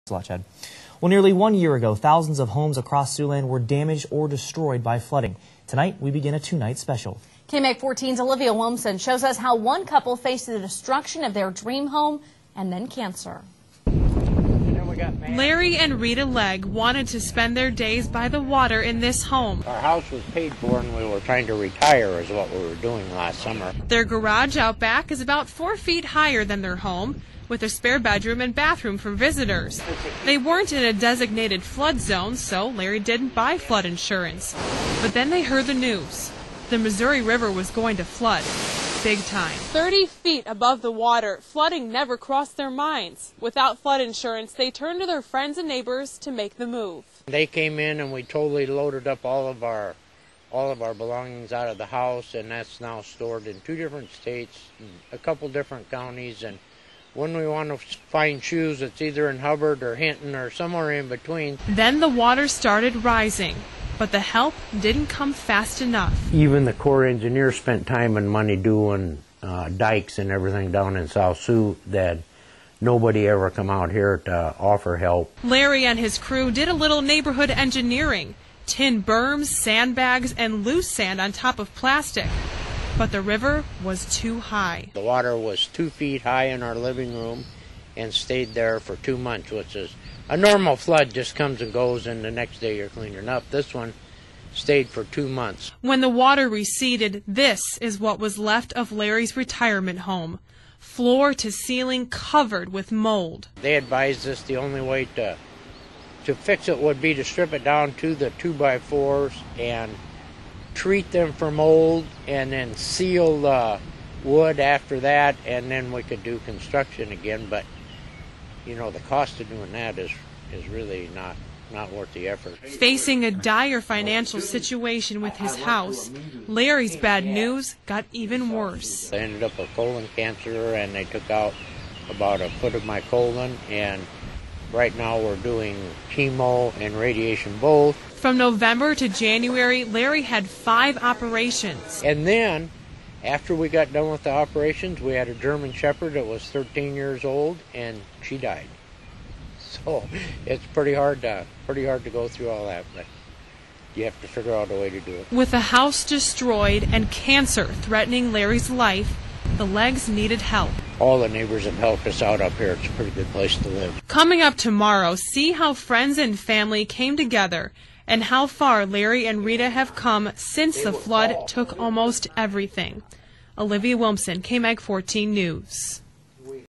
Thanks a lot, Chad. Well, nearly 1 year ago, thousands of homes across Siouxland were damaged or destroyed by flooding. Tonight, we begin a two-night special. KMAC 14's Olivia Wilmson shows us how one couple faced the destruction of their dream home and then cancer. Larry and Rita Legg wanted to spend their days by the water in this home. Our house was paid for and we were trying to retire is what we were doing last summer. Their garage out back is about 4 feet higher than their home, with a spare bedroom and bathroom for visitors. They weren't in a designated flood zone, so Larry didn't buy flood insurance. But then they heard the news. The Missouri River was going to flood. Big time. 30 feet above the water, flooding never crossed their minds. Without flood insurance, they turned to their friends and neighbors to make the move. They came in and we totally loaded up all of our belongings out of the house, and that's now stored in 2 different states, a couple different counties, and when we want to find shoes, it's either in Hubbard or Hinton or somewhere in between. Then the water started rising, but the help didn't come fast enough. Even the Corps engineer spent time and money doing dikes and everything down in South Sioux that nobody ever come out here to offer help. Larry and his crew did a little neighborhood engineering, tin berms, sandbags, and loose sand on top of plastic. But the river was too high. The water was 2 feet high in our living room and stayed there for 2 months, which is a normal flood just comes and goes and the next day you're cleaning up. This one stayed for 2 months. When the water receded, this is what was left of Larry's retirement home. Floor to ceiling covered with mold. They advised us the only way to fix it would be to strip it down to the 2x4s and treat them for mold and then seal the wood after that, and then we could do construction again. But you know, the cost of doing that is really not worth the effort. Facing a dire financial situation with his house, Larry's bad news got even worse. I ended up with colon cancer and they took out about 1 foot of my colon, and right now we're doing chemo and radiation both. From November to January, Larry had 5 operations. And then, after we got done with the operations, we had a German Shepherd that was 13 years old, and she died. So it's pretty hard to go through all that, but you have to figure out a way to do it. With the house destroyed and cancer threatening Larry's life, the Leggs needed help. All the neighbors have helped us out up here. It's a pretty good place to live. Coming up tomorrow, see how friends and family came together and how far Larry and Rita have come since the flood took almost everything. Olivia Wilmson, KMAC 14 News.